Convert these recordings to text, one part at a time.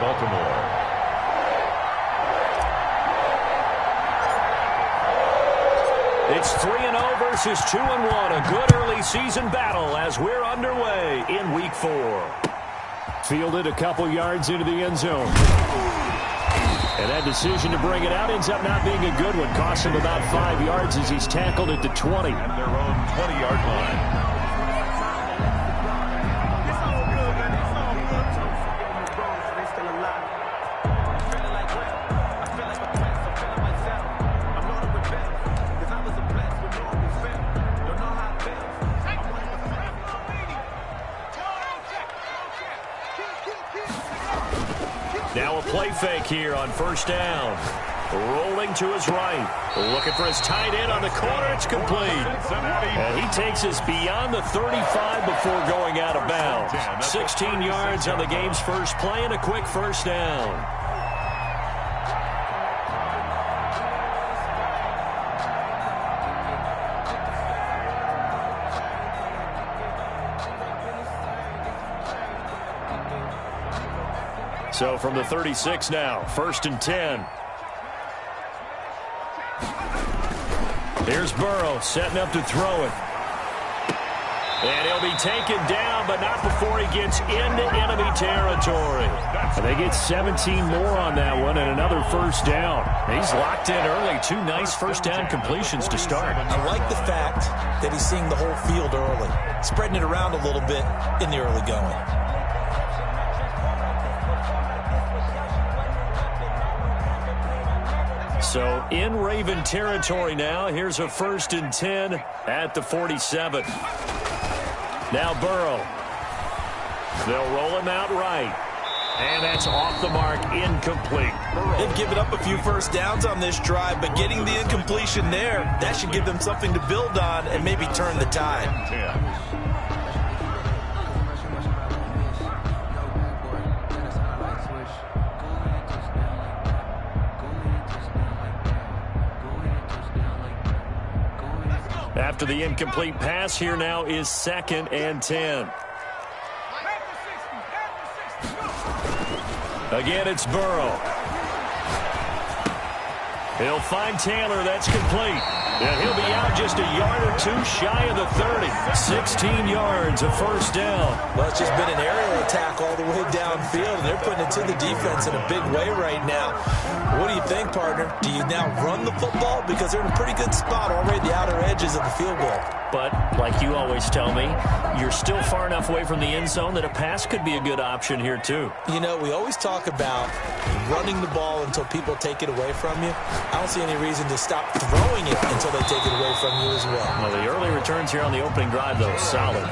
Baltimore. It's 3-0 versus 2-1. A good early season battle as we're underway in Week 4. Fielded a couple yards into the end zone. And that decision to bring it out ends up not being a good one. Costs him about 5 yards as he's tackled at the 20. At their own 20-yard line. Now a play fake here on first down. Rolling to his right. Looking for his tight end on the corner. It's complete. And he takes us beyond the 35 before going out of bounds. 16 yards on the game's first play and a quick first down. So from the 36 now, 1st and 10. Here's Burrow setting up to throw it. And he'll be taken down, but not before he gets into enemy territory. And they get 17 more on that one and another first down. He's locked in early. 2 nice first down completions to start. I like the fact that he's seeing the whole field early, spreading it around a little bit in the early going. So in Raven territory now. Here's a 1st and 10 at the 47. Now Burrow. They'll roll him out right. And that's off the mark, incomplete. They've given up a few first downs on this drive, but getting the incompletion there, that should give them something to build on and maybe turn the tide. After the incomplete pass, here now is 2nd and 10. Again, it's Burrow. He'll find Taylor. That's complete. And he'll be out just a yard or 2 shy of the 30. 16 yards, a first down. Well, it's just been an aerial attack all the way downfield, and they're putting it to the defense in a big way right now. What do you think, partner? Do you now run the football? Because they're in a pretty good spot already at the outer edges of the field goal. But, like you always tell me, you're still far enough away from the end zone that a pass could be a good option here, too. You know, we always talk about running the ball until people take it away from you. I don't see any reason to stop throwing it until they take it away from you as well. Well, the early returns here on the opening drive, though, solid.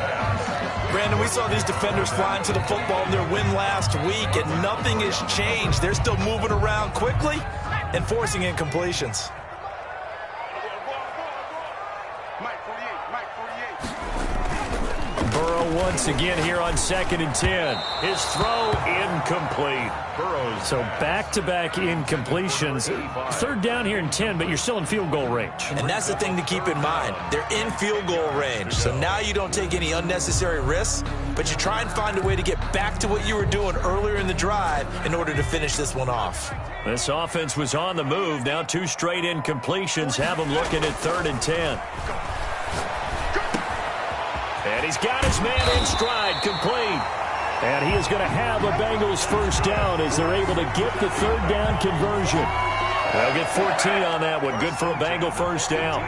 Brandon, we saw these defenders flying to the football in their win last week, and nothing has changed. They're still moving around quickly and forcing incompletions. Burrow once again here on 2nd and 10. His throw incomplete. Burrows. So back-to-back incompletions. 3rd down here and 10, but you're still in field goal range. And that's the thing to keep in mind. They're in field goal range. So now you don't take any unnecessary risks, but you try and find a way to get back to what you were doing earlier in the drive in order to finish this one off. This offense was on the move. Now 2 straight incompletions have them looking at 3rd and 10. And he's got his man in stride, complete. And he is going to have a Bengals first down as they're able to get the 3rd down conversion. They'll get 14 on that one. Good for a Bengal first down.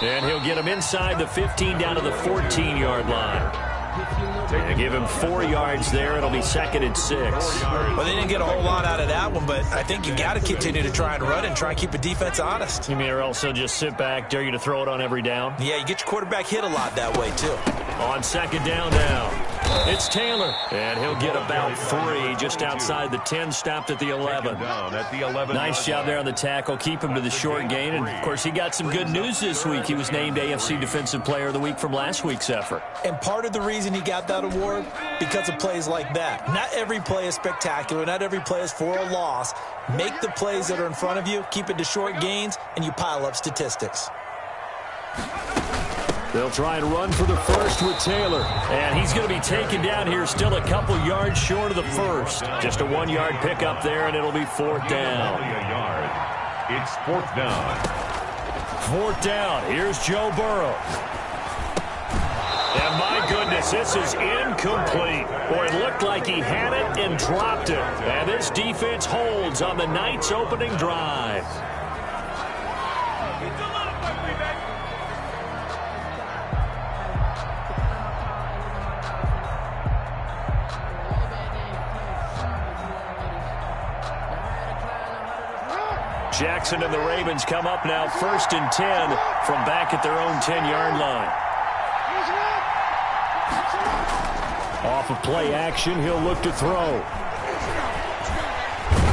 And he'll get him inside the 15 down to the 14-yard line. And give him 4 yards there. It'll be 2nd and 6. Well, they didn't get a whole lot out of that one, but I think you got to continue to try and run and try and keep the defense honest. You mean or else they'll just sit back, dare you to throw it on every down? Yeah, you get your quarterback hit a lot that way, too. On 2nd down now. It's Taylor, and he'll get about 3 just outside the 10, stopped at the 11. Nice job there on the tackle, keep him to the short gain, and of course he got some good news this week. He was named AFC Defensive Player of the Week from last week's effort. And part of the reason he got that award, because of plays like that. Not every play is spectacular, not every play is for a loss. Make the plays that are in front of you, keep it to short gains, and you pile up statistics. They'll try and run for the first with Taylor. And he's going to be taken down here, still a couple yards short of the first. Just a 1-yard pickup there, and it'll be 4th down. It's 4th down. 4th down. Here's Joe Burrow. And my goodness, this is incomplete. Boy, it looked like he had it and dropped it. And this defense holds on the night's opening drive. Jackson and the Ravens come up now 1st and 10 from back at their own 10-yard line. Off of play action, he'll look to throw.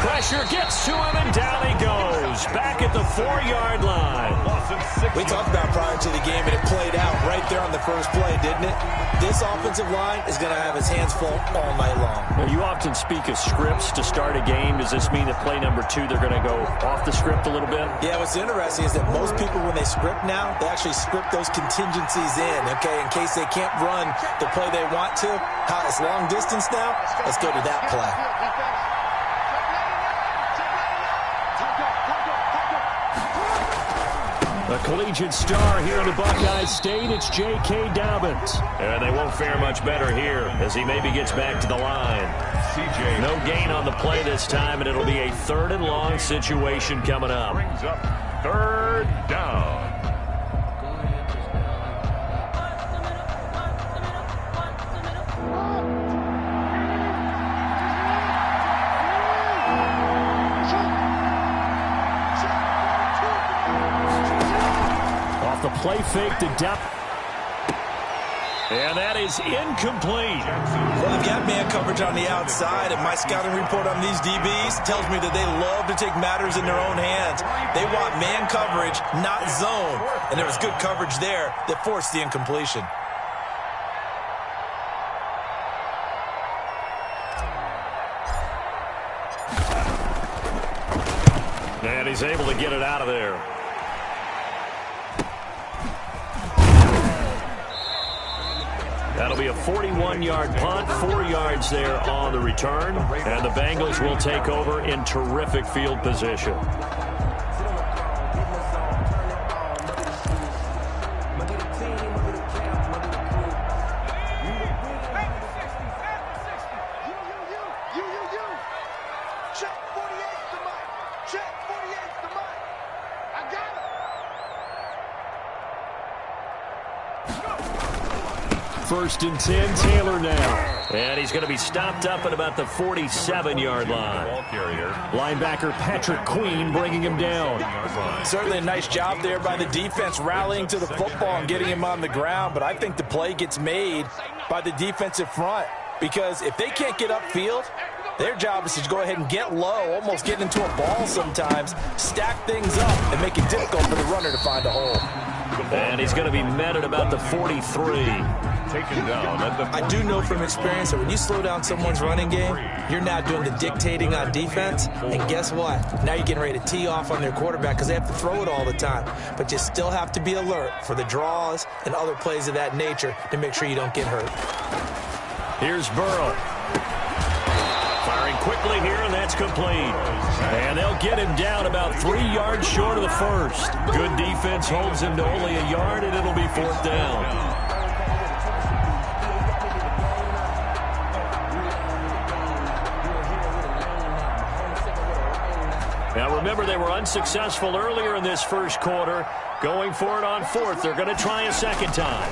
Pressure gets to him, and down he goes. Back at the 4-yard line. We talked about prior to the game, and it played out right there on the first play, didn't it? This offensive line is going to have his hands full all night long. Well, you often speak of scripts to start a game. Does this mean that play number 2, they're going to go off the script a little bit? Yeah, what's interesting is that most people, when they script now, they actually script those contingencies in, okay, in case they can't run the play they want to. How it's long distance now, let's go to that play. A collegiate star here in the Buckeye State, it's J.K. Dobbins. And they won't fare much better here as he maybe gets back to the line. No gain on the play this time, and it'll be a 3rd and long situation coming up. Brings up 3rd down. The play fake to Dobbins. And that is incomplete. Well, they've got man coverage on the outside, and my scouting report on these DBs tells me that they love to take matters in their own hands. They want man coverage, not zone. And there was good coverage there that forced the incompletion. And he's able to get it out of there. That'll be a 41-yard punt, 4 yards there on the return, and the Bengals will take over in terrific field position. First and 10, Taylor now. And he's going to be stopped up at about the 47-yard line. Linebacker Patrick Queen bringing him down. Certainly a nice job there by the defense rallying to the football and getting him on the ground, but I think the play gets made by the defensive front because if they can't get upfield, their job is to go ahead and get low, almost get into a ball sometimes, stack things up, and make it difficult for the runner to find a hole. And he's going to be met at about the 43. Taken down at the 43. I do know from experience that when you slow down someone's running game, you're now doing the dictating on defense. And guess what? Now you're getting ready to tee off on their quarterback because they have to throw it all the time. But you still have to be alert for the draws and other plays of that nature to make sure you don't get hurt. Here's Burrow. Firing quickly here, and that's complete. And they'll get him down about 3 yards short of the first. Good defense holds him to only a yard, and it'll be 4th down. Now remember, they were unsuccessful earlier in this first quarter. Going for it on 4th. They're going to try a second time.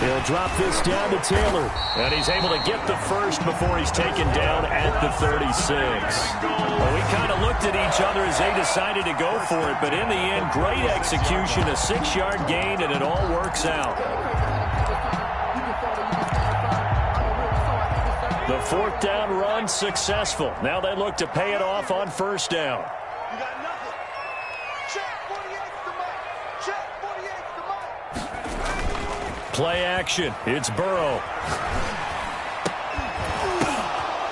He'll drop this down to Taylor. And he's able to get the first before he's taken down at the 36. Well, we kind of looked at each other as they decided to go for it. But in the end, great execution, a 6-yard gain, and it all works out. The fourth down run successful. Now they look to pay it off on first down. You got nothing. Check 48's the mic. Check 48's the mic. Play action. It's Burrow.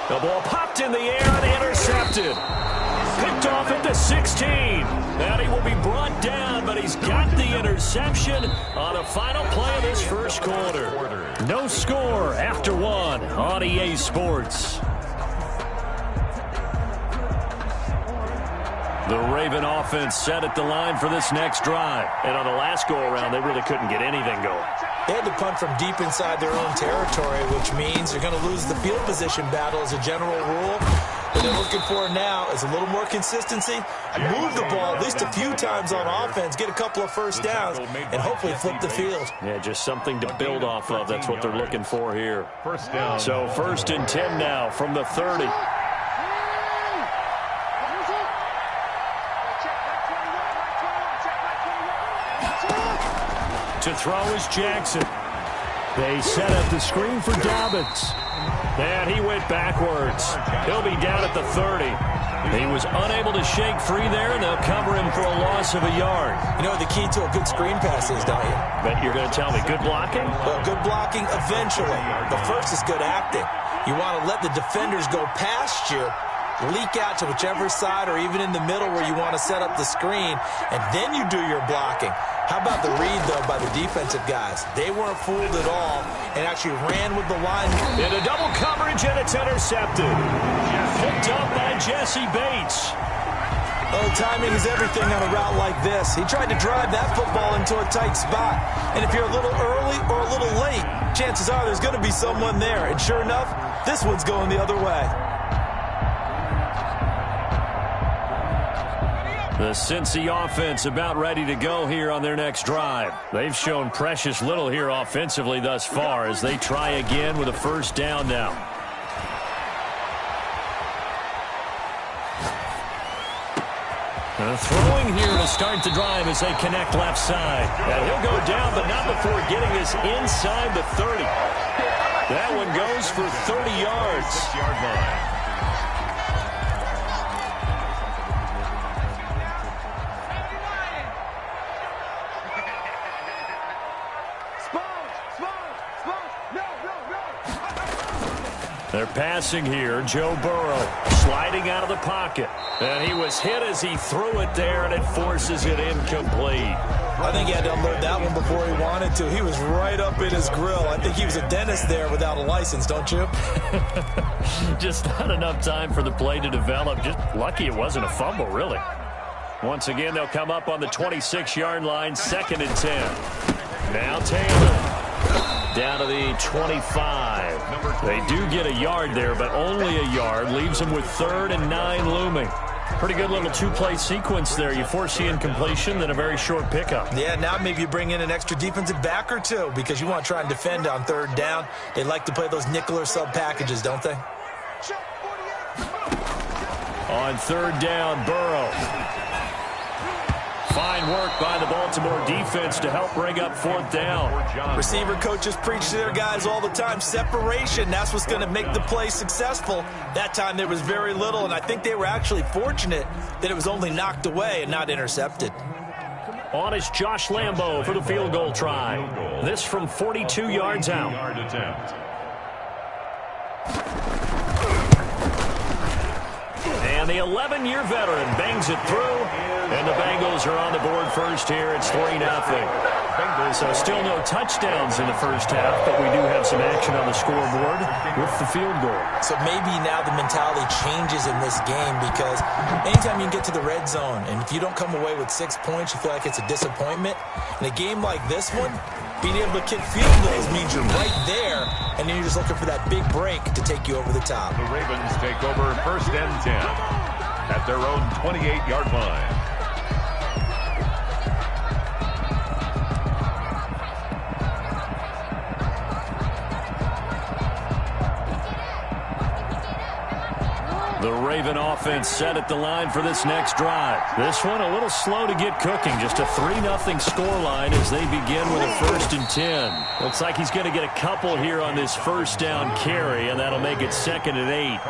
The ball popped in the air and intercepted. Picked off at the 16. And he will be brought down, but he's got the interception on the final play of this first quarter. No score after one on EA Sports. The Raven offense set at the line for this next drive. And on the last go-around, they really couldn't get anything going. They had to punt from deep inside their own territory, which means they're going to lose the field position battle as a general rule. What they're looking for now is a little more consistency. Move the ball at least a few times on offense, get a couple of first downs, and hopefully flip the field. Yeah, just something to build off of. That's what they're looking for here. First down. So 1st and 10 now from the 30. To throw is Jackson. They set up the screen for Dobbins. And he went backwards. He'll be down at the 30. He was unable to shake free there, and they'll cover him for a loss of a yard. You know what the key to a good screen pass is, don't you? Bet you're going to tell me good blocking? Well, good blocking eventually. But first is good acting. You want to let the defenders go past you, leak out to whichever side or even in the middle where you want to set up the screen, and then you do your blocking. How about the read, though, by the defensive guys? They weren't fooled at all and actually ran with the line. Into double coverage, and it's intercepted. Picked up by Jesse Bates. Oh, timing is everything on a route like this. He tried to drive that football into a tight spot. And if you're a little early or a little late, chances are there's going to be someone there. And sure enough, this one's going the other way. The Cincy offense about ready to go here on their next drive. They've shown precious little here offensively thus far as they try again with a first down now. Throwing here to start the drive as they connect left side. And he'll go down, but not before getting us inside the 30. That one goes for 30 yards. 6-yard line. They're passing here. Joe Burrow sliding out of the pocket. And he was hit as he threw it there, and it forces it incomplete. I think he had to unload that one before he wanted to. He was right up in his grill. I think he was a dentist there without a license, don't you? Just not enough time for the play to develop. Just lucky it wasn't a fumble, really. Once again, they'll come up on the 26-yard line, 2nd and 10. Now Taylor. Down to the 25. They do get a yard there, but only a yard. Leaves them with 3rd and 9 looming. Pretty good little two-play sequence there. You force the incompletion, then a very short pickup. Yeah, now maybe you bring in an extra defensive back or two because you want to try and defend on 3rd down. They like to play those nickel or sub packages, don't they? On 3rd down, Burrow. Fine work by the Baltimore defense to help bring up 4th down. Receiver coaches preach to their guys all the time. Separation, that's what's going to make the play successful. That time there was very little, and I think they were actually fortunate that it was only knocked away and not intercepted. On is Josh Lambo for the field goal try. This from 42 yards out. And the 11-year veteran bangs it through. And the Bengals are on the board first here. It's 3-0. So still no touchdowns in the first half, but we do have some action on the scoreboard with the field goal. So maybe now the mentality changes in this game because anytime you can get to the red zone, and if you don't come away with 6 points, you feel like it's a disappointment. In a game like this one, being able to kick field goals means you're right there, and then you're just looking for that big break to take you over the top. The Ravens take over 1st and 10 at their own 28-yard line. The Raven offense set at the line for this next drive. This one a little slow to get cooking. Just a 3-0 scoreline as they begin with a 1st and 10. Looks like he's going to get a couple here on this first down carry, and that'll make it 2nd and 8.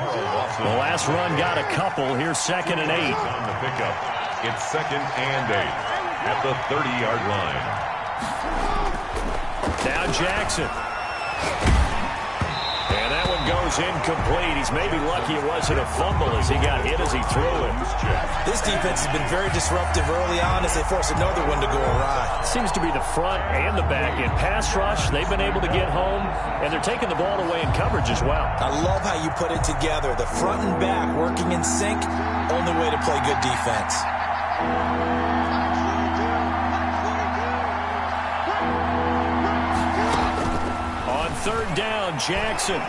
The last run got a couple. Here's 2nd and 8. On the pickup, it's 2nd and 8 at the 30-yard line. Now Jackson. And that one goes incomplete. He's maybe lucky it wasn't a fumble as he got hit as he threw it. This defense has been very disruptive early on as they force another one to go awry. Seems to be the front and the back. In pass rush, they've been able to get home, and they're taking the ball away in coverage as well. I love how you put it together. The front and back working in sync, only way to play good defense. On 3rd down, Jackson.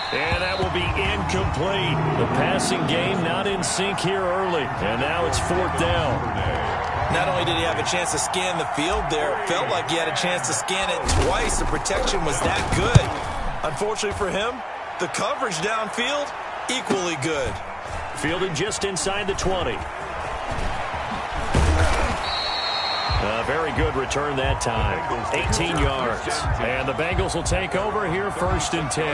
And that will be incomplete. The passing game not in sync here early. And now it's 4th down. Not only did he have a chance to scan the field there, it felt like he had a chance to scan it twice. The protection was that good. Unfortunately for him, the coverage downfield, equally good. Fielded just inside the 20. A very good return that time. 18 yards. And the Bengals will take over here 1st and 10.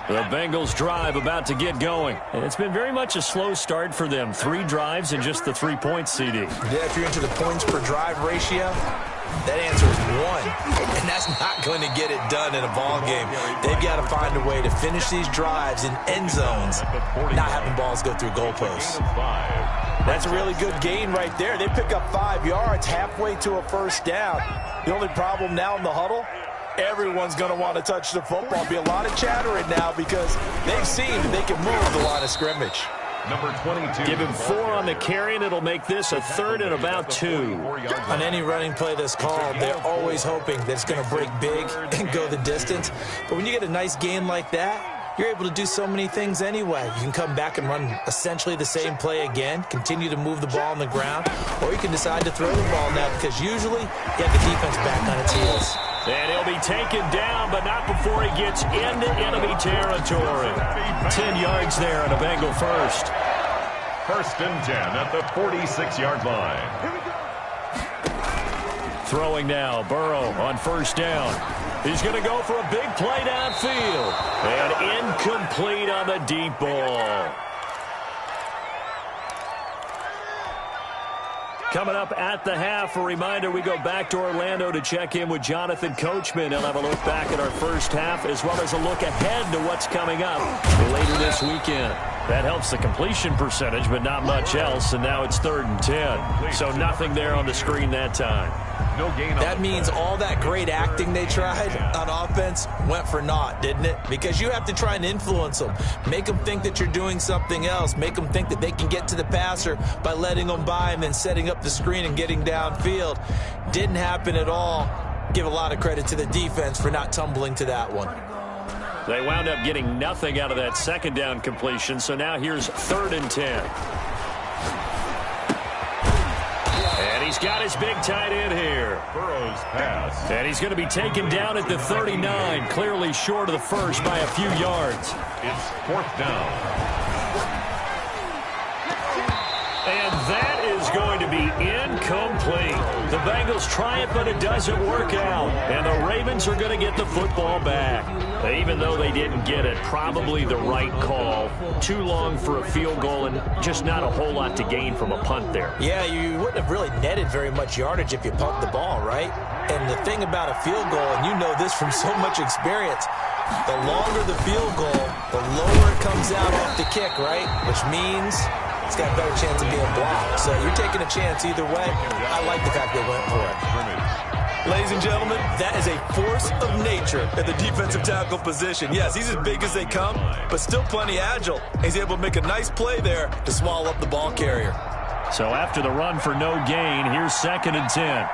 The Bengals drive about to get going. And it's been very much a slow start for them. 3 drives and just the 3 points, CD. Yeah, if you're into the points per drive ratio, that answer is 1. And that's not going to get it done in a ball game. They've got to find a way to finish these drives in end zones, not having balls go through goalposts. That's a really good gain right there. They pick up 5 yards halfway to a 1st down. The only problem now in the huddle, everyone's going to want to touch the football. Be a lot of chattering now because they've seen they can move the line of scrimmage. Number 22. Give him 4 on the carry, and it'll make this a 3rd and about 2. On any running play that's called, they're always hoping that it's going to break big and go the distance. But when you get a nice gain like that, you're able to do so many things anyway. You can come back and run essentially the same play again, continue to move the ball on the ground, or you can decide to throw the ball now because usually you have the defense back on its heels. And he'll be taken down, but not before he gets into enemy territory. 10 yards there and a Bengal first. 1st and 10 at the 46-yard line. Throwing now, Burrow on 1st down. He's going to go for a big play downfield. And incomplete on the deep ball. Coming up at the half, a reminder, we go back to Orlando to check in with Jonathan Coachman. He'll have a look back at our first half as well as a look ahead to what's coming up later this weekend. That helps the completion percentage, but not much else, and now it's 3rd and 10. So nothing there on the screen that time. No gain. That means all that great acting they tried on offense went for naught, didn't it? Because you have to try and influence them. Make them think that you're doing something else. Make them think that they can get to the passer by letting them by and then setting up the screen and getting downfield. Didn't happen at all. Give a lot of credit to the defense for not tumbling to that one. They wound up getting nothing out of that 2nd down completion, so now here's 3rd and 10. And he's got his big tight end here. Burrow's pass. And he's going to be taken down at the 39, clearly short of the first by a few yards. It's 4th down. And that is going to be incomplete. The Bengals try it, but it doesn't work out. And the Ravens are going to get the football back. Even though they didn't get it, probably the right call. Too long for a field goal and just not a whole lot to gain from a punt there. Yeah, you wouldn't have really netted very much yardage if you pumped the ball, right? And the thing about a field goal, and you know this from so much experience, the longer the field goal, the lower it comes out off the kick, right? Which means it's got a better chance of being blocked. So you're taking a chance either way. I like the fact they went for it. Ladies and gentlemen, that is a force of nature at the defensive tackle position. Yes, he's as big as they come, but still plenty agile. He's able to make a nice play there to swallow up the ball carrier. So after the run for no gain, here's 2nd and 10.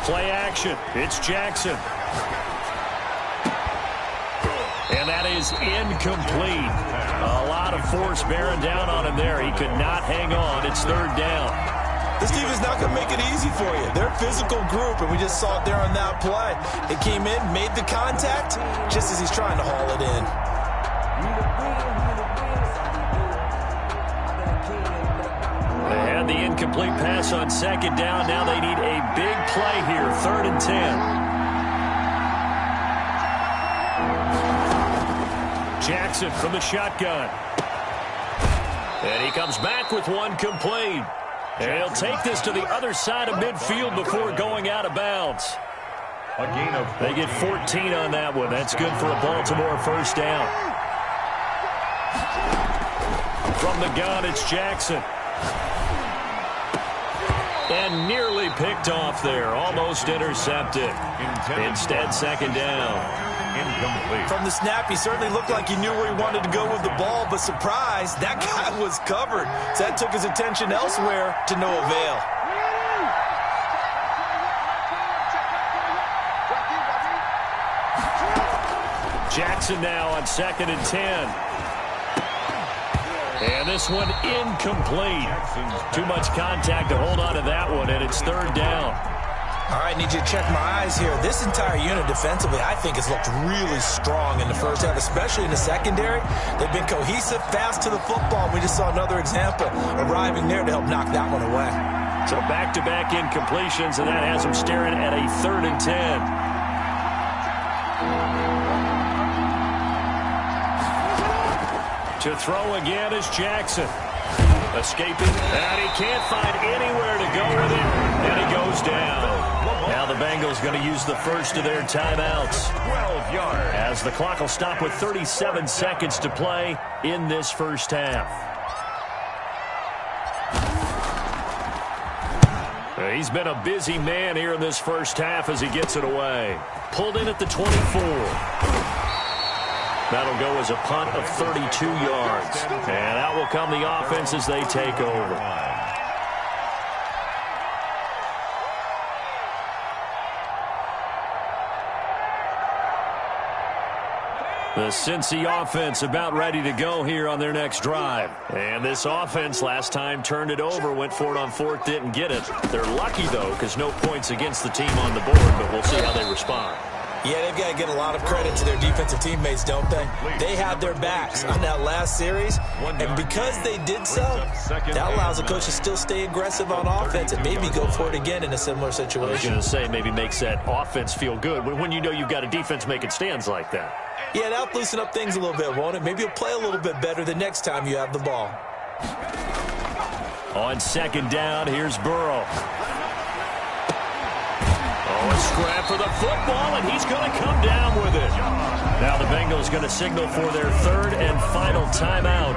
Play action. It's Jackson. And that is incomplete. A lot of force bearing down on him there. He could not hang on. It's third down. This team is not going to make it easy for you. They're a physical group, and we just saw it there on that play. It came in, made the contact, just as he's trying to haul it in. They had the incomplete pass on second down. Now they need a big play here, 3rd and 10. Jackson from the shotgun. And he comes back with one complete. And he'll take this to the other side of midfield before going out of bounds. A gain of 14. They get 14 on that one. That's good for a Baltimore first down. From the gun, it's Jackson. And nearly picked off there. Almost intercepted. Instead, second down. Incomplete. From the snap, he certainly looked like he knew where he wanted to go with the ball, but surprise, that guy was covered. So that took his attention elsewhere to no avail. Jackson now on 2nd and 10. And this one incomplete. Too much contact to hold on to that one, and it's third down. All right, need you to check my eyes here. This entire unit defensively, I think, has looked really strong in the first half, especially in the secondary. They've been cohesive, fast to the football. We just saw another example arriving there to help knock that one away. So back-to-back incompletions, and that has them staring at a 3rd and 10. To throw again is Jackson. Escaping, and he can't find anywhere to go with it, and he goes down. Now the Bengals going to use the first of their timeouts. 12 yards. As the clock will stop with 37 seconds to play in this first half. He's been a busy man here in this first half as he gets it away. Pulled in at the 24. That'll go as a punt of 32 yards. And out will come the offense as they take over. The Cincy offense about ready to go here on their next drive. And this offense last time turned it over, went for it on 4th, didn't get it. They're lucky, though, because no points against the team on the board, but we'll see how they respond. Yeah, they've got to get a lot of credit to their defensive teammates, don't they? They had their backs on that last series, and because they did so, that allows the coach to still stay aggressive on offense and maybe go for it again in a similar situation. I was going to say, maybe makes that offense feel good when you know you've got a defense making stands like that. Yeah, that'll loosen up things a little bit, won't it? Maybe you'll play a little bit better the next time you have the ball. On 2nd down, here's Burrow. Oh, a scrap for the football, and he's going to come down with it. Now the Bengals going to signal for their 3rd and final timeout,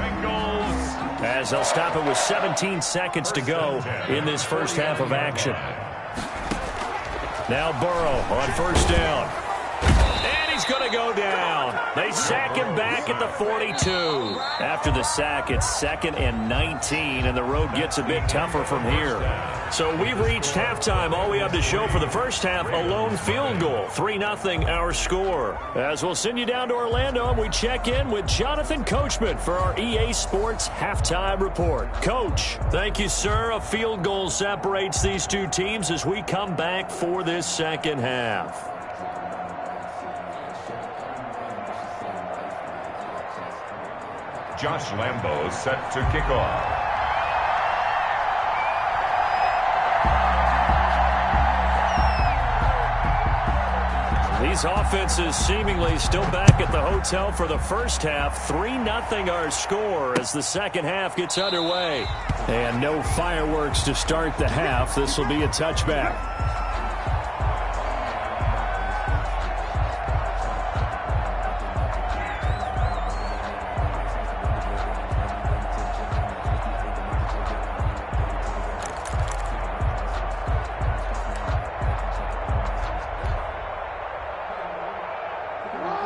as they'll stop it with 17 seconds to go in this first half of action. Now Burrow on 1st down. He's going to go down. They sack him back at the 42. After the sack, it's 2nd and 19, and the road gets a bit tougher from here. So we've reached halftime. All we have to show for the first half, a lone field goal. 3-0 our score. As we'll send you down to Orlando, and we check in with Jonathan Coachman for our EA Sports Halftime Report. Coach, thank you, sir. A field goal separates these two teams as we come back for this second half. Josh Lambo set to kick off. These offenses seemingly still back at the hotel for the first half. 3-0 our score as the second half gets underway. And no fireworks to start the half. This will be a touchback.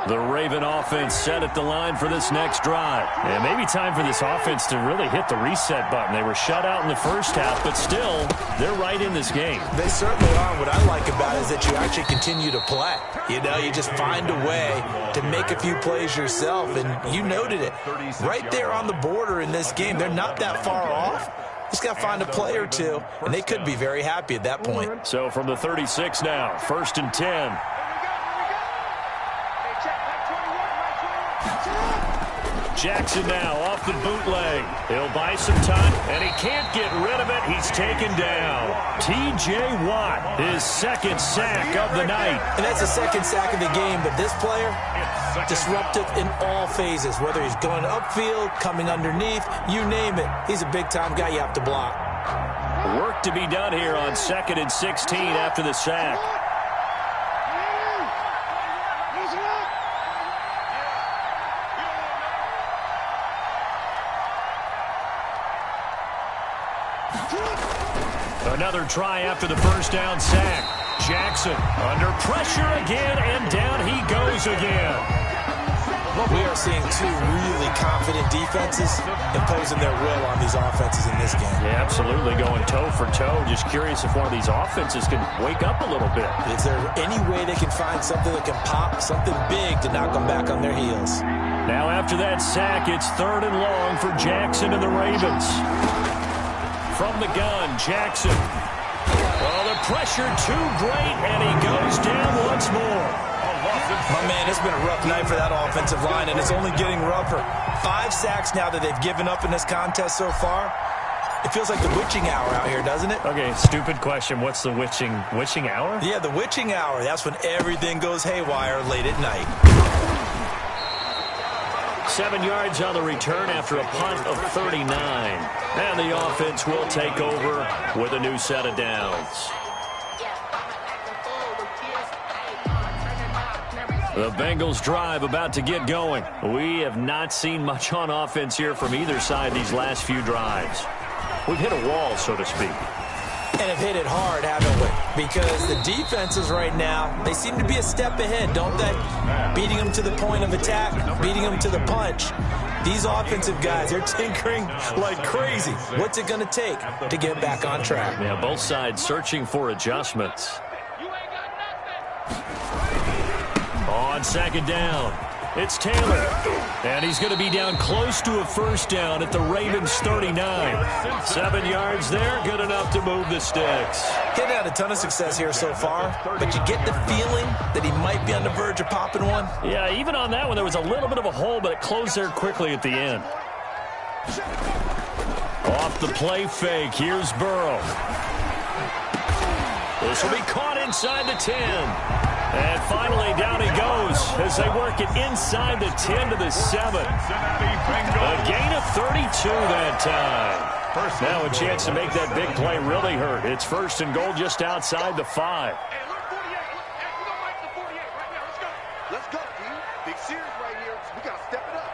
The Raven offense set at the line for this next drive. And maybe time for this offense to really hit the reset button. They were shut out in the first half, but still, they're right in this game. They certainly are. What I like about it is that you actually continue to play. You know, you just find a way to make a few plays yourself, and you noted it. Right there on the border in this game, they're not that far off. Just got to find a play or two, and they could be very happy at that point. So from the 36 now, 1st and 10. Jackson now off the bootleg. He'll buy some time, and he can't get rid of it. He's taken down. T.J. Watt, his 2nd sack of the night. And that's the 2nd sack of the game, but this player, disruptive in all phases, whether he's going upfield, coming underneath, you name it. He's a big-time guy you have to block. Work to be done here on 2nd and 16 after the sack. Another try after the first down sack. Jackson under pressure again, and down he goes again. We are seeing two really confident defenses imposing their will on these offenses in this game. Yeah, absolutely, going toe for toe. Just curious if one of these offenses can wake up a little bit. Is there any way they can find something that can pop, something big to knock them back on their heels? Now after that sack, it's 3rd and long for Jackson and the Ravens. From the gun, Jackson. Well, the pressure too great, and he goes down once more. My man, it's been a rough night for that offensive line, and it's only getting rougher. 5 sacks now that they've given up in this contest so far. It feels like the witching hour out here, doesn't it? Okay, stupid question. What's the witching hour? Yeah, the witching hour. That's when everything goes haywire late at night. 7 yards on the return after a punt of 39. And the offense will take over with a new set of downs. The Bengals drive about to get going. We have not seen much on offense here from either side these last few drives. We've hit a wall, so to speak. And have hit it hard, haven't we? Because the defenses right now, they seem to be a step ahead, don't they? Beating them to the point of attack, beating them to the punch. These offensive guys, they're tinkering like crazy. What's it going to take to get back on track? Yeah, both sides searching for adjustments. On 2nd down, it's Taylor. And he's going to be down close to a 1st down at the Ravens 39. 7 yards there, good enough to move the sticks. He's had a ton of success here so far, but you get the feeling that he might be on the verge of popping one. Yeah, even on that one, there was a little bit of a hole, but it closed there quickly at the end. Off the play fake, here's Burrow. This will be caught inside the 10. And finally, down he goes as they work it inside the 10 to the 7. A gain of 32 that time. Now a chance to make that big play really hurt. It's 1st and goal just outside the 5. Hey, look, 48. We don't like the 48 right now. Let's go, dude. Big series right here. We got to step it up.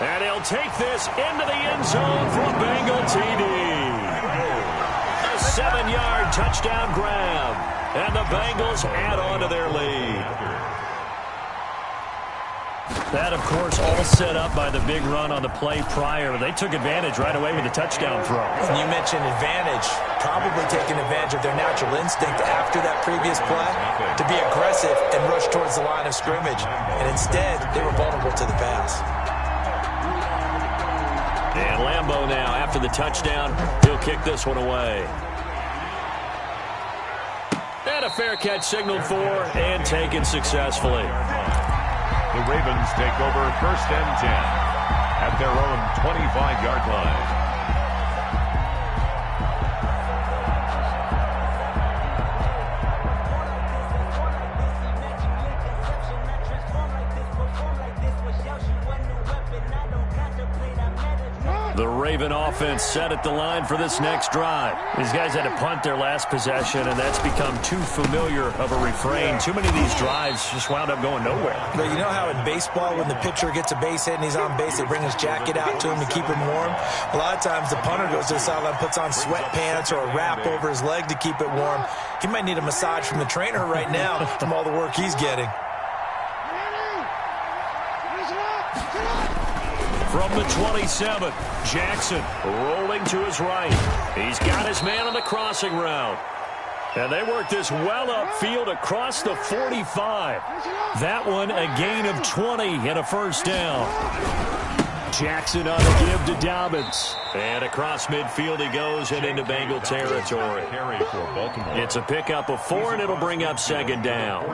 And he'll take this into the end zone for a Bengal TD. 7-yard touchdown grab, and the Bengals add on to their lead. That, of course, all set up by the big run on the play prior. They took advantage right away with the touchdown throw. And you mentioned advantage, probably taking advantage of their natural instinct after that previous play to be aggressive and rush towards the line of scrimmage. And instead, they were vulnerable to the pass. And Lambeau now, after the touchdown, he'll kick this one away. And a fair catch signaled for and taken successfully. The Ravens take over 1st and 10 at their own 25-yard line. The Raven offense set at the line for this next drive. These guys had to punt their last possession, and that's become too familiar of a refrain. Too many of these drives just wound up going nowhere. But you know how in baseball, when the pitcher gets a base hit and he's on base, they bring his jacket out to him to keep him warm? A lot of times the punter goes to the sideline, puts on sweatpants or a wrap over his leg to keep it warm. He might need a massage from the trainer right now from all the work he's getting. From the 27, Jackson rolling to his right. He's got his man on the crossing route. And they work this well upfield across the 45. That one a gain of 20 and a first down. Jackson on the give to Dobbins. And across midfield he goes and into Bengal territory. It's a pickup of 4, and it'll bring up second down.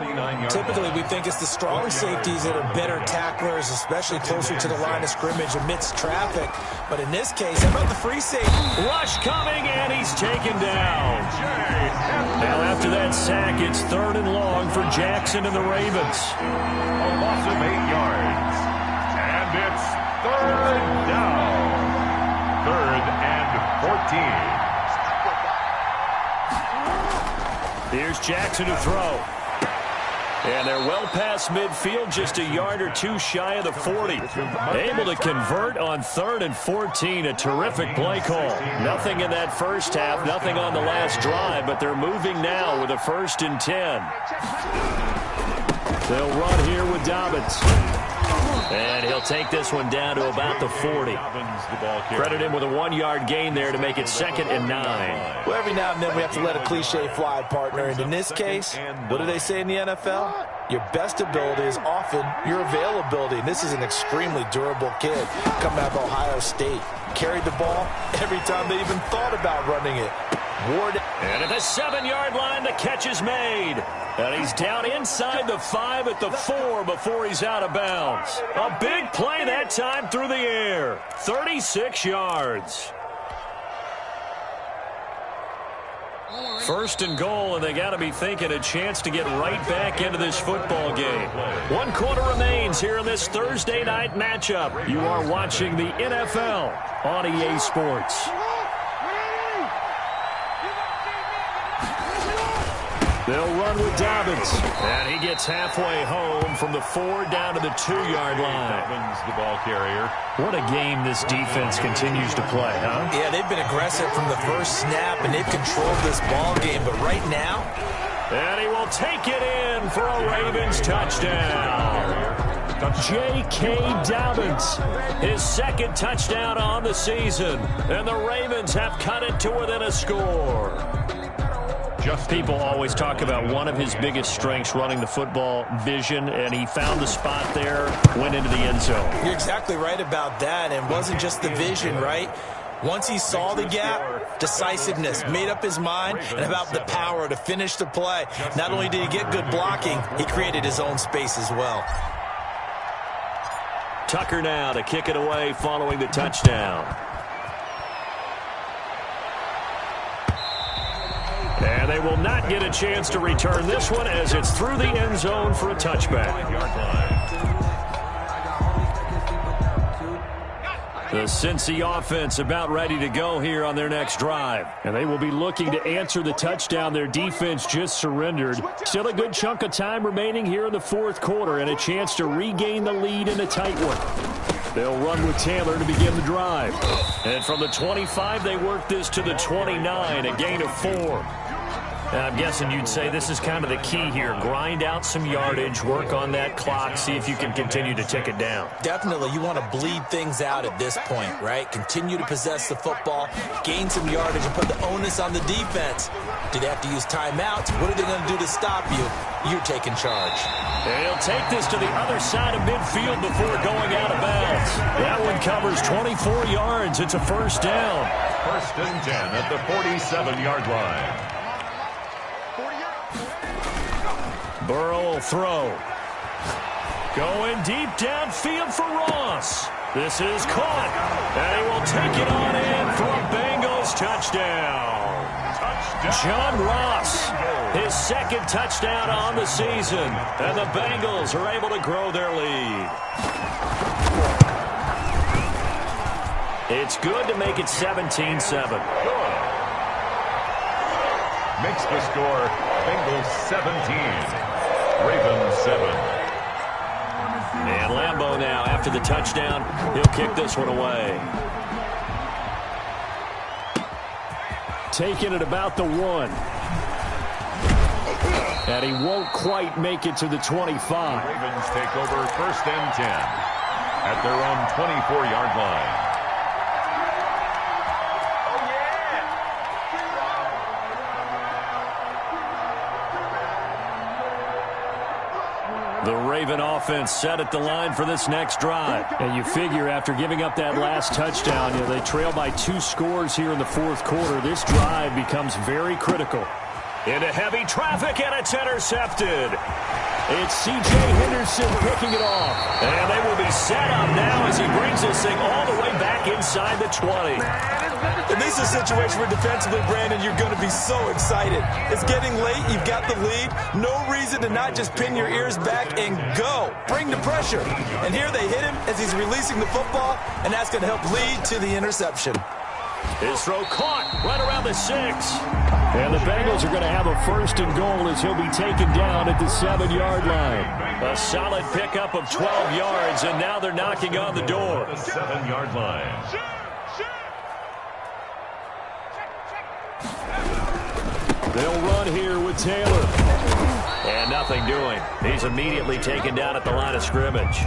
Typically, we think it's the strong safeties that are better tacklers, especially closer to the line of scrimmage amidst traffic. But in this case, how about the free safety? Rush coming, and he's taken down. Now after that sack, it's 3rd and long for Jackson and the Ravens. A loss of 8 yards. And it's 3rd down. 3rd and 14. Here's Jackson to throw. And they're well past midfield, just a yard or 2 shy of the 40. Able to convert on 3rd and 14. A terrific play call. Nothing in that first half, nothing on the last drive, but they're moving now with a 1st and 10. They'll run here with Dobbins. And he'll take this one down to about the 40. Credit him with a 1-yard gain there to make it 2nd and 9. Well, every now and then we have to let a cliche fly, partner. And in this case, what do they say in the NFL? Your best ability is often your availability. And this is an extremely durable kid coming out of Ohio State. Carried the ball every time they even thought about running it. Ward. And at the 7-yard line, the catch is made. And he's down inside the 5 at the 4 before he's out of bounds. A big play that time through the air. 36 yards. 1st and goal, and they got to be thinking a chance to get right back into this football game. 1 quarter remains here in this Thursday night matchup. You are watching the NFL on EA Sports. They'll run with Dobbins. And he gets halfway home from the 4 down to the 2-yard line. Dobbins, the ball carrier. What a game this defense continues to play, huh? Yeah, they've been aggressive from the first snap, and they've controlled this ball game. But right now, and he will take it in for a Ravens touchdown. J.K. Dobbins, his 2nd touchdown on the season. And the Ravens have cut it to within a score. People always talk about one of his biggest strengths, running the football, vision, and he found the spot there, went into the end zone. You're exactly right about that, and it wasn't just the vision, right? Once he saw the gap, decisiveness, made up his mind, and about the power to finish the play. Not only did he get good blocking, he created his own space as well. Tucker now to kick it away following the touchdown. And they will not get a chance to return this one as it's through the end zone for a touchback. The Cincy offense about ready to go here on their next drive. And they will be looking to answer the touchdown their defense just surrendered. Still a good chunk of time remaining here in the 4th quarter and a chance to regain the lead in a tight one. They'll run with Taylor to begin the drive. And from the 25, they work this to the 29, a gain of 4. I'm guessing you'd say this is kind of the key here. Grind out some yardage, work on that clock, see if you can continue to tick it down. Definitely, you want to bleed things out at this point, right? Continue to possess the football, gain some yardage, and put the onus on the defense. Do they have to use timeouts? What are they going to do to stop you? You're taking charge. And he'll take this to the other side of midfield before going out of bounds. That one covers 24 yards. It's a 1st down. 1st and 10 at the 47-yard line. Burrow will throw. Going deep downfield for Ross. This is caught. And he will take it on in for a Bengals touchdown. John Ross, his 2nd touchdown on the season. And the Bengals are able to grow their lead. It's good to make it 17-7. Good. Makes the score Bengals 17, Ravens 7. And Lambeau now, after the touchdown, he'll kick this one away. Taking it about the 1. And he won't quite make it to the 25. Ravens take over 1st and 10 at their own 24-yard line. The Raven offense set at the line for this next drive. And you figure after giving up that last touchdown, they trail by 2 scores here in the 4th quarter. This drive becomes very critical. Into heavy traffic, and it's intercepted. It's C.J. Henderson picking it off. And they will be set up now as he brings this thing all the way back inside the 20. And this is a situation where defensively, Brandon, you're going to be so excited. It's getting late. You've got the lead. No reason to not just pin your ears back and go. Bring the pressure. And here they hit him as he's releasing the football, and that's going to help lead to the interception. His throw caught right around the 6. And the Bengals are going to have a 1st and goal as he'll be taken down at the 7-yard line. A solid pickup of 12 yards, and now they're knocking on the door. The 7-yard line. They'll run here with Taylor. And nothing doing. He's immediately taken down at the line of scrimmage.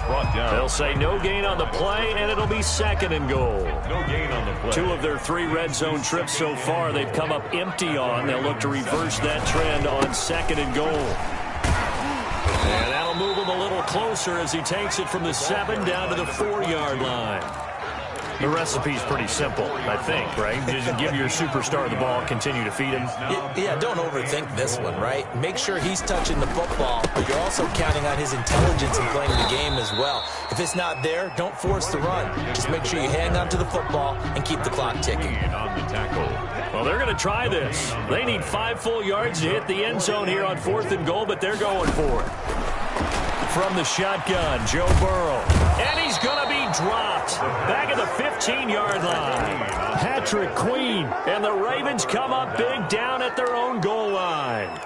Brought down. They'll say no gain on the play, and it'll be 2nd and goal. No gain on the play. 2 of their 3 red zone trips so far they've come up empty on. They'll look to reverse that trend on 2nd and goal. And that'll move him a little closer as he takes it from the 7 down to the 4-yard line. The recipe's pretty simple, I think, right? Just give your superstar the ball, continue to feed him. Yeah, don't overthink this one, right? Make sure he's touching the football, but you're also counting on his intelligence in playing the game as well. If it's not there, don't force the run. Just make sure you hang on to the football and keep the clock ticking. On the tackle. Well, they're going to try this. They need 5 full yards to hit the end zone here on 4th and goal, but they're going for it. From the shotgun, Joe Burrow. And he's going to be dropped back at the 15-yard line. Patrick Queen. And the Ravens come up big down at their own goal line.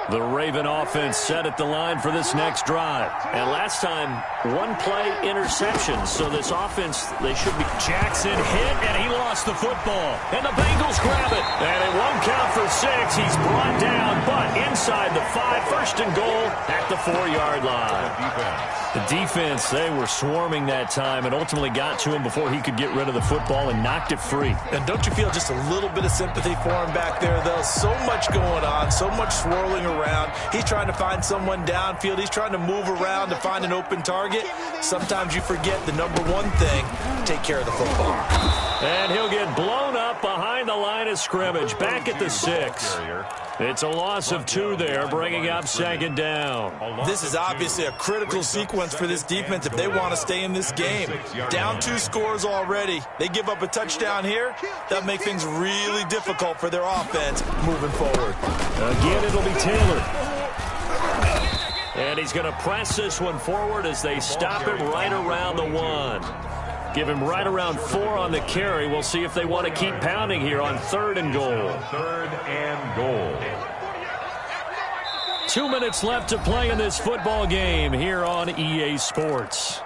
The Raven offense set at the line for this next drive. And last time, 1-play interception. So this offense, they should be. Jackson hit, and he lost the football. And the Bengals grab it. And it won't count for 6. He's brought down, but inside the 5, 1st and goal at the 4-yard line. The defense, they were swarming that time and ultimately got to him before he could get rid of the football and knocked it free. And don't you feel just a little bit of sympathy for him back there, though? So much going on, so much swirling around. He's trying to find someone downfield. He's trying to move around to find an open target. Sometimes you forget the number one thing, take care of the football. And he'll get blown up behind the line of scrimmage, back at the 6. It's a loss of 2 there, bringing up 2nd down. This is obviously a critical sequence for this defense if they want to stay in this game. Down 2 scores already. They give up a touchdown here. That'll make things really difficult for their offense moving forward. Again, it'll be Taylor. And he's going to press this one forward as they stop him right around the 1. Give him right around 4 on the carry. We'll see if they want to keep pounding here on 3rd and goal. 3rd and goal. 2 minutes left to play in this football game here on EA Sports.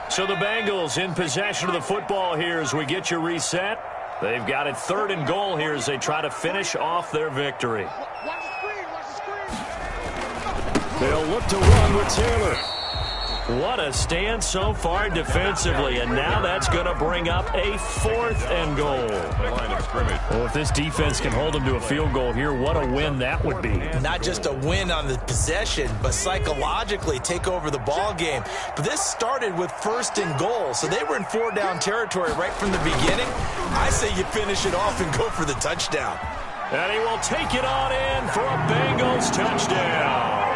So the Bengals in possession of the football here as we get you reset. They've got it 3rd and goal here as they try to finish off their victory. They'll look to run with Taylor. What a stand so far defensively, and now that's going to bring up a 4th and goal. The line of scrimmage. Well, if this defense can hold them to a field goal here, what a win that would be. Not just a win on the possession, but psychologically take over the ball game. But this started with 1st and goal, so they were in 4-down territory right from the beginning. I say you finish it off and go for the touchdown. And he will take it on in for a Bengals touchdown.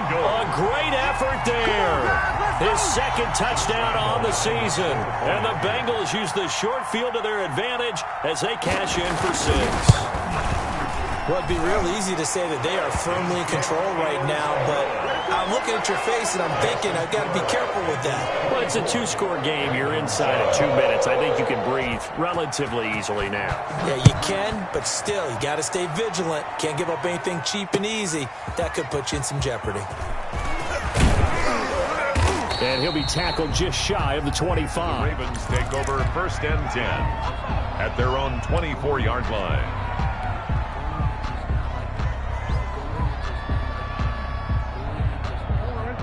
A great effort there. His 2nd touchdown on the season. And the Bengals use the short field to their advantage as they cash in for 6. Well, it'd be real easy to say that they are firmly in control right now, but I'm looking at your face and I'm thinking I've got to be careful with that. Well, it's a two-score game. You're inside of 2 minutes. I think you can breathe relatively easily now. Yeah, you can, but still, you got to stay vigilant. Can't give up anything cheap and easy. That could put you in some jeopardy. And he'll be tackled just shy of the 25. The Ravens take over 1st and 10 at their own 24-yard line.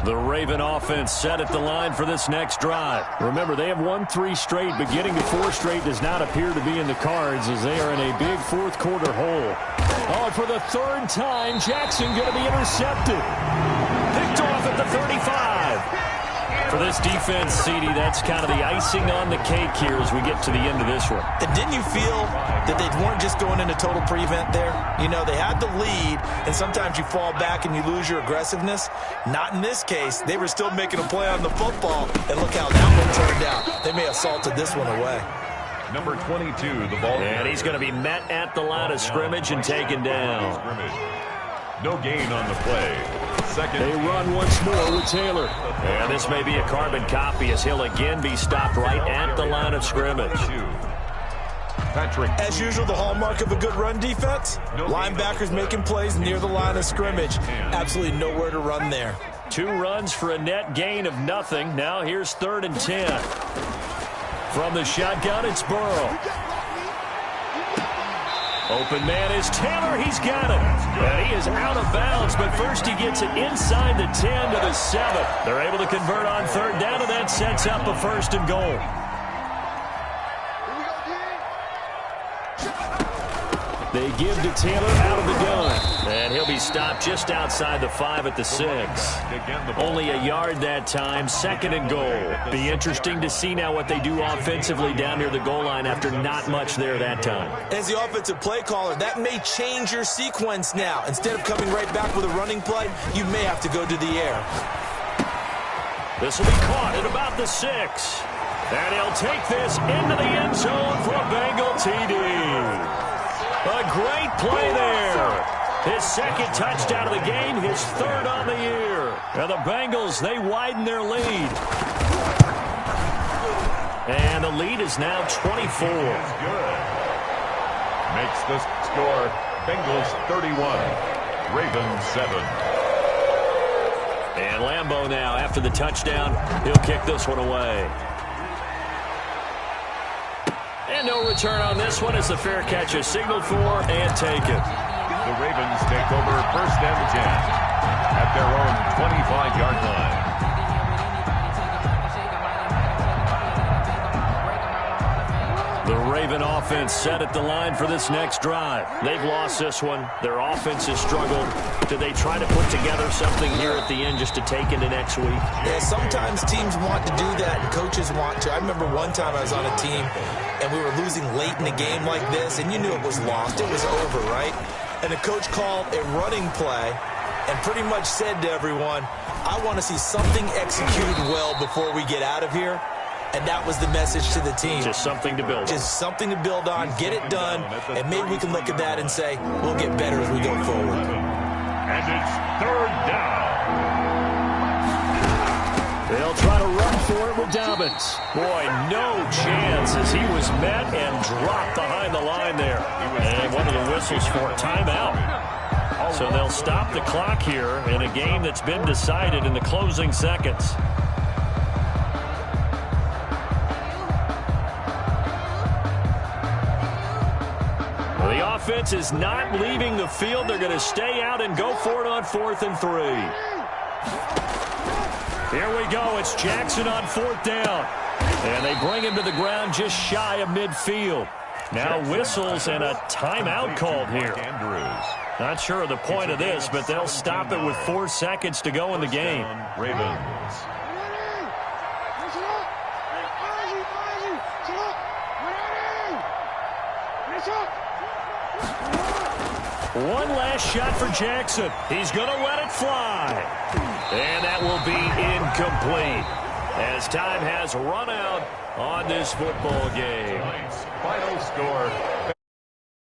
The Raven offense set at the line for this next drive. Remember, they have won 3 straight, but getting to 4 straight does not appear to be in the cards as they are in a big fourth-quarter hole. Oh, for the 3rd time, Jackson going to be intercepted. Picked off at the 35. For this defense, CD, that's kind of the icing on the cake here as we get to the end of this one. And didn't you feel that they weren't just going into total prevent there? You know, they had the lead, and sometimes you fall back and you lose your aggressiveness. Not in this case. They were still making a play on the football, and look how that one turned out. They may have salted this one away. Number 22, the ball. And he's going to be met at the line of scrimmage and taken down. No gain on the play. Second. They run once more with Taylor. And this may be a carbon copy as he'll again be stopped right at the line of scrimmage. Patrick. As usual, the hallmark of a good run defense, linebackers making plays near the line of scrimmage. Absolutely nowhere to run there. 2 runs for a net gain of nothing. Now here's 3rd and 10. From the shotgun, it's Burrow. Open man is Taylor. He's got it. And he is out of bounds, but first he gets it inside the 10 to the 7. They're able to convert on 3rd down, and that sets up a 1st and goal. They give to Taylor out of the gun. And he'll be stopped just outside the 5 at the 6. Only a yard that time, 2nd and goal. Be interesting to see now what they do offensively down near the goal line after not much there that time. As the offensive play caller, that may change your sequence now. Instead of coming right back with a running play, you may have to go to the air. This will be caught at about the 6. And he'll take this into the end zone for a Bengal TD. A great play there. His 2nd touchdown of the game, his 3rd on the year. And the Bengals, they widen their lead. And the lead is now 24. Makes the score Bengals 31, Ravens 7. And Lambeau now, after the touchdown, he'll kick this one away. And no return on this one as the fair catch is signaled for and taken. The Ravens take over 1st and 10 at their own 25-yard line. The Raven offense set at the line for this next drive. They've lost this one. Their offense has struggled. Do they try to put together something here at the end just to take into next week? Yeah, sometimes teams want to do that and coaches want to. I remember one time I was on a team and we were losing late in a game like this, and you knew it was lost. It was over, right? And the coach called a running play and pretty much said to everyone, I want to see something executed well before we get out of here. And that was the message to the team. Just something to build on. Just something to build on, get it done, and maybe we can look at that and say, we'll get better as we go forward. And it's 3rd down. They'll try to run for it with Dobbins. Boy, no chance as he was met and dropped behind the line there. And one of the whistles for a timeout. So they'll stop the clock here in a game that's been decided in the closing seconds. The offense is not leaving the field. They're going to stay out and go for it on 4th and 3. Here we go. It's Jackson on 4th down. And they bring him to the ground just shy of midfield. Now whistles and a timeout called here. Not sure of the point of this, but they'll stop it with 4 seconds to go in the game. Ravens. One last shot for Jackson. He's going to let it fly. And that will be incomplete as time has run out on this football game. Final score.